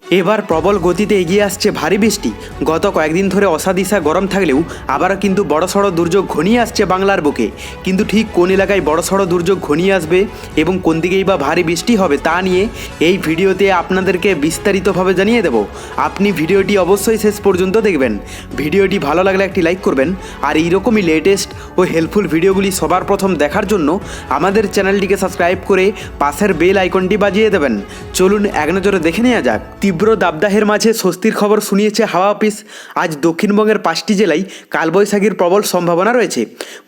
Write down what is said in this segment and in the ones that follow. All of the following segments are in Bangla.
এবার প্রবল গতিতে এগিয়ে আসছে ভারী বৃষ্টি। গত কয়েকদিন ধরে অসাদিশা গরম থাকলেও আবারও কিন্তু বড়সড় দুর্যোগ ঘনিয়ে আসছে বাংলার বুকে। কিন্তু ঠিক কোন এলাকায় বড়সড় দুর্যোগ ঘনিয়ে আসবে এবং কোন দিকেই বা ভারী বৃষ্টি হবে তা নিয়ে এই ভিডিওতে আপনাদেরকে বিস্তারিতভাবে জানিয়ে দেব। আপনি ভিডিওটি অবশ্যই শেষ পর্যন্ত দেখবেন। ভিডিওটি ভালো লাগলে একটি লাইক করবেন, আর এইরকমই লেটেস্ট ও হেল্পফুল ভিডিওগুলি সবার প্রথম দেখার জন্য আমাদের চ্যানেলটিকে সাবস্ক্রাইব করে পাশের বেল আইকনটি বাজিয়ে দেবেন। চলুন এক নজরে দেখে নেওয়া যাক। তীব্র দাবদাহের মাঝে স্বস্তির খবর শুনিয়েছে হাওয়া অফিস। আজ দক্ষিণবঙ্গের 5টি জেলায় কালবৈশাখীর প্রবল সম্ভাবনা রয়েছে।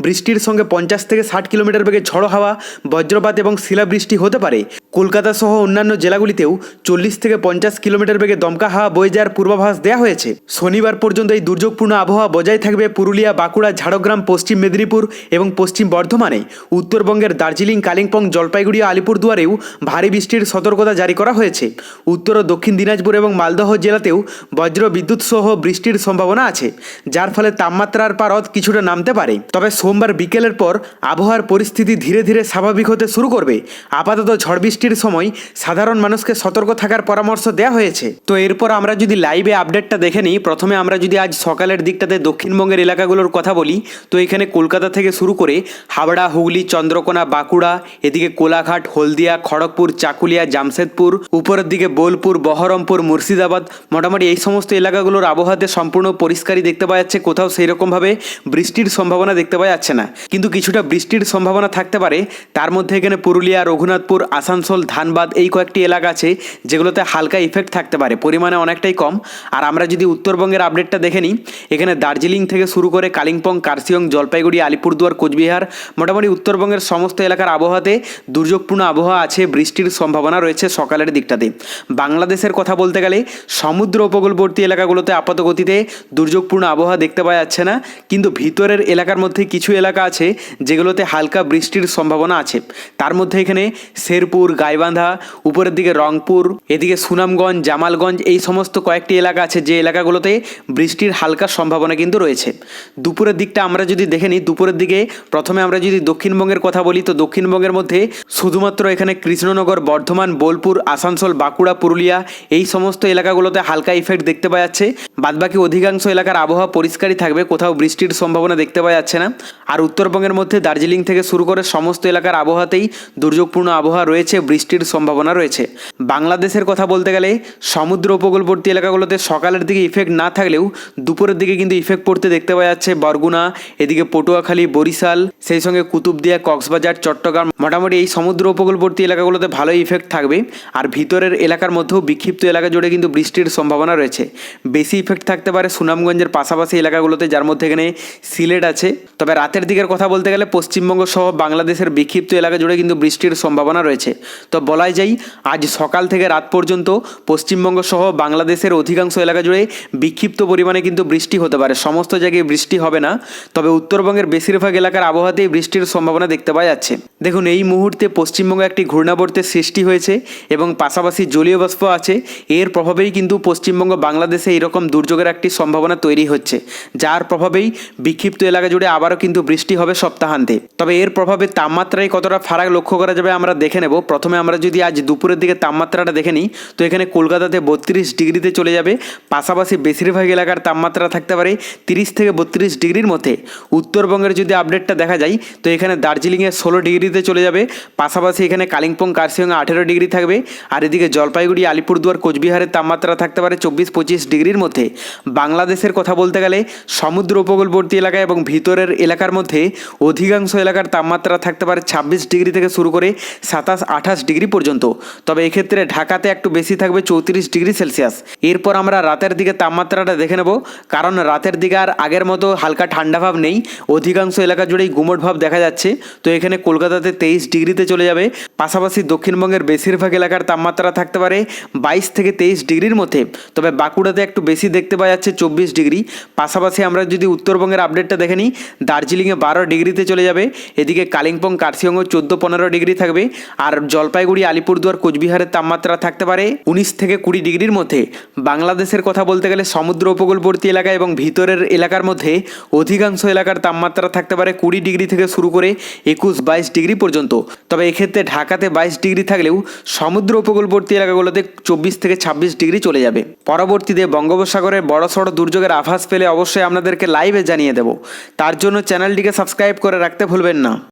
বৃষ্টির সঙ্গে 50 থেকে 60 কিলোমিটার বেগে ঝড়ো হাওয়া, বজ্রপাত এবং শিলাবৃষ্টি হতে পারে। কলকাতা সহ অন্যান্য জেলাগুলিতেও 40 থেকে 50 কিলোমিটার বেগে দমকা হাওয়া বয়ে যাওয়ার পূর্বাভাস দেওয়া হয়েছে। শনিবার পর্যন্ত এই দুর্যোগপূর্ণ আবহাওয়া বজায় থাকবে পুরুলিয়া, বাঁকুড়া, ঝাড়গ্রাম, পশ্চিম মেদিনীপুর এবং পশ্চিম বর্ধমানে। উত্তরবঙ্গের দার্জিলিং, কালিম্পং, জলপাইগুড়ি, আলিপুরদুয়ারেও ভারী বৃষ্টির সতর্কতা জারি করা হয়েছে। উত্তর ও দক্ষিণ দিনাজপুর এবং মালদহ জেলাতেও বজ্র বিদ্যুৎ সহ বৃষ্টির সম্ভাবনা আছে, যার ফলে তাপমাত্রার পারদ কিছুটা নামতে পারে। তবে সোমবার বিকেলের পর আবহাওয়ার পরিস্থিতি ধীরে ধীরে স্বাভাবিক হতে শুরু করবে। আপাতত ঝড় বৃষ্টির সময় সাধারণ মানুষকে সতর্ক থাকার পরামর্শ দেওয়া হয়েছে। তো এরপর আমরা যদি লাইভে আপডেটটা দেখে নিই, প্রথমে আমরা যদি আজ সকালের দিকটাতে দক্ষিণবঙ্গের এলাকাগুলোর কথা বলি, তো এখানে কলকাতা থেকে শুরু করে হাওড়া, হুগলি, চন্দ্রকোনা, বাঁকুড়া, এদিকে কোলাঘাট, হলদিয়া, খড়গপুর, চাকুলিয়া, জামশেদপুর, উপরের দিকে বোলপুর, বহরমপুর, মুর্শিদাবাদ, মোটামুটি এই সমস্ত এলাকাগুলোর আবহাওয়াতে সম্পূর্ণ পরিষ্কারই দেখতে পাওয়া যাচ্ছে। কোথাও সেই রকমভাবে বৃষ্টির সম্ভাবনা দেখতে পাওয়া যাচ্ছে না, কিন্তু কিছুটা বৃষ্টির সম্ভাবনা থাকতে পারে। তার মধ্যে এখানে পুরুলিয়া, রঘুনাথপুর, আসানসোল, ধানবাদ এই কয়েকটি এলাকা আছে যেগুলোতে হালকা ইফেক্ট থাকতে পারে, পরিমাণে অনেকটাই কম। আর আমরা যদি উত্তরবঙ্গের আপডেটটা দেখে নিই, এখানে দার্জিলিং থেকে শুরু করে কালিম্পং, কার্শিয়ং, জলপাইগুড়ি, আলিপুরদুয়ার, কোচবিহার, মোটামুটি উত্তরবঙ্গের সমস্ত এলাকার আবহাওয়াতে দুর্যোগপূর্ণ আবহাওয়া আছে, বৃষ্টির সম্ভাবনা রয়েছে সকালের দিকটাতে। বাংলাদেশের কথা বলতে গেলে সমুদ্র উপকূলবর্তী এলাকাগুলোতে আপাত গতিতে দুর্যোগপূর্ণ আবহাওয়া দেখতে পাওয়া যাচ্ছে না, কিন্তু ভিতরের এলাকার মধ্যে কিছু এলাকা আছে যেগুলোতে হালকা বৃষ্টির সম্ভাবনা আছে। তার মধ্যে এখানে শেরপুর, গাইবান্ধা, উপরের দিকে রংপুর, এদিকে সুনামগঞ্জ, জামালগঞ্জ এই সমস্ত কয়েকটি এলাকা আছে যে এলাকাগুলোতে বৃষ্টির হালকা সম্ভাবনা কিন্তু রয়েছে। দুপুরের দিকটা আমরা যদি দেখে নিই, দুপুরের দিকে প্রথমে আমরা যদি দক্ষিণবঙ্গের কথা বলি, তো দক্ষিণবঙ্গের মধ্যে শুধুমাত্র এখানে কৃষ্ণনগর, বর্ধমান, বোলপুর, আসানসোল, বাঁকুড়া, পুরুলিয়া এই সমস্ত এলাকাগুলোতে হালকা ইফেক্ট দেখতে পাওয়া যাচ্ছে। বাদবাকি অধিকাংশ এলাকার আবহাওয়া পরিষ্কারই থাকবে, কোথাও বৃষ্টির সম্ভাবনা দেখতে পাওয়া যাচ্ছে না। আর উত্তরবঙ্গের মধ্যে দার্জিলিং থেকে শুরু করে সমস্ত এলাকার আবহাওয়াতেই দুর্যোগপূর্ণ আবহাওয়া রয়েছে, বৃষ্টির সম্ভাবনা রয়েছে। বাংলাদেশের কথা বলতে গেলে সমুদ্র উপকূলবর্তী এলাকাগুলোতে সকালের দিকে ইফেক্ট না থাকলেও দুপুরের দিকে কিন্তু ইফেক্ট পড়তে দেখতে পাওয়া যাচ্ছে। বরগুনা, এদিকে পটুয়াখালী, বরিশাল, সেই সঙ্গে কুতুবদিয়া, কক্সবাজার, চট্টগ্রাম, মোটামুটি এই সমুদ্র উপকূলবর্তী এলাকাগুলোতে ভালো ইফেক্ট থাকবে। আর ভিতরের এলাকার মধ্যেও বিক্ষিপ্ত এলাকা জুড়ে কিন্তু বৃষ্টির সম্ভাবনা রয়েছে। বেশি ইফেক্ট থাকতে পারে সুনামগঞ্জের পাশাপাশি এলাকাগুলোতে, যার মধ্যে এখানে সিলেট আছে। তবে রাতের দিকের কথা বলতে গেলে পশ্চিমবঙ্গ সহ বাংলাদেশের বিক্ষিপ্ত এলাকা জুড়ে কিন্তু বৃষ্টির সম্ভাবনা রয়েছে। তো বলাই যায় আজ সকাল থেকে রাত পর্যন্ত পশ্চিমবঙ্গ সহ বাংলাদেশের অধিকাংশ এলাকা জুড়ে বিক্ষিপ্ত পরিমাণে কিন্তু বৃষ্টি হতে পারে। সমস্ত জায়গায় বৃষ্টি হবে না, তবে উত্তরবঙ্গের বেশিরভাগ এলাকার আবহাওয়াতেই বৃষ্টির সম্ভাবনা দেখতে পাওয়া যাচ্ছে। দেখুন, এই মুহূর্তে পশ্চিমবঙ্গে একটি ঘূর্ণাবর্তের সৃষ্টি হয়েছে এবং পাশাপাশি জলীয় বাষ্প আছে। এর প্রভাবেই কিন্তু পশ্চিমবঙ্গ, বাংলাদেশে এরকম দুর্যোগের একটি সম্ভাবনা তৈরি হচ্ছে, যার প্রভাবেই বিক্ষিপ্ত এলাকা জুড়ে আবারও কিন্তু বৃষ্টি হবে সপ্তাহান্তে। তবে এর প্রভাবে তাপমাত্রায় কতটা ফারাক লক্ষ্য করা যাবে আমরা দেখে নেব। প্রথমে আমরা যদি আজ দুপুরের দিকে তাপমাত্রাটা দেখে নিই, তো এখানে কলকাতাতে 32 ডিগ্রিতে চলে যাবে। পাশাপাশি বেশিরভাগ এলাকার তাপমাত্রা থাকতে পারে 30 থেকে 32 ডিগ্রির মধ্যে। উত্তরবঙ্গের যদি আপডেটটা দেখা যায়, তো এখানে দার্জিলিংয়ে 16 ডিগ্রিতে চলে যাবে। পাশাপাশি এখানে কালিম্পং, কার্শিয়ংয়ে 18 ডিগ্রি থাকবে। আর এদিকে জলপাইগুড়ি, আলিপুরদুয়ার, কোচবিহারের তাপমাত্রা থাকতে পারে 24-25 ডিগ্রির মধ্যে। বাংলাদেশের কথা বলতে গেলে সমুদ্র উপকূলবর্তী এলাকা এবং ভিতরের এলাকার মধ্যে অধিকাংশ এলাকার তাপমাত্রা থাকতে পারে 26 ডিগ্রি থেকে শুরু করে 27-28 ডিগ্রি পর্যন্ত। তবে এক্ষেত্রে ঢাকাতে একটু বেশি থাকবে 34 ডিগ্রি সেলসিয়াস। এরপর আমরা রাতের দিকে তাপমাত্রাটা দেখে নেব, কারণ রাতের দিকে আর আগের মতো হালকা ঠান্ডা ভাব নেই, অধিকাংশ এলাকা জুড়েই গুমট ভাব দেখা যাচ্ছে। তো এখানে কলকাতাতে 23 ডিগ্রিতে চলে যাবে। পাশাপাশি দক্ষিণবঙ্গের বেশিরভাগ এলাকার তাপমাত্রা থাকতে পারে 22 থেকে 23 ডিগ্রির মধ্যে। তবে বাঁকুড়াতে একটু বেশি দেখতে পাওয়া যাচ্ছে 24 ডিগ্রি। পাশাপাশি আমরা যদি উত্তরবঙ্গের আপডেটটা দেখে নিই, দার্জিলিংয়ে 12 ডিগ্রিতে চলে যাবে। এদিকে কালিম্পং, কার্শিয়ংয়ে 14-15 ডিগ্রি থাকবে। আর জলপাইগুড়ি, আলিপুরদুয়ার, কোচবিহারের তাপমাত্রা থাকতে পারে 19 থেকে 20 ডিগ্রির মধ্যে। বাংলাদেশের কথা বলতে গেলে সমুদ্র উপকূলবর্তী এলাকা এবং ভিতরের এলাকার মধ্যে অধিকাংশ এলাকার তাপমাত্রা থাকতে পারে 20 ডিগ্রি থেকে শুরু করে 21-22 ডিগ্রি পর্যন্ত। তবে এক্ষেত্রে ঢাকাতে 22 ডিগ্রি থাকলেও সমুদ্র উপকূলবর্তী এলাকাগুলোতে 24 থেকে থেকে 26 ডিগ্রি চলে যাবে। পরবর্তীতে বঙ্গোপসাগরের বড়সড় দুর্যোগের আভাস পেলে অবশ্যই আপনাদেরকে লাইভে জানিয়ে দেব। তার জন্য চ্যানেলটিকে সাবস্ক্রাইব করে রাখতে ভুলবেন না।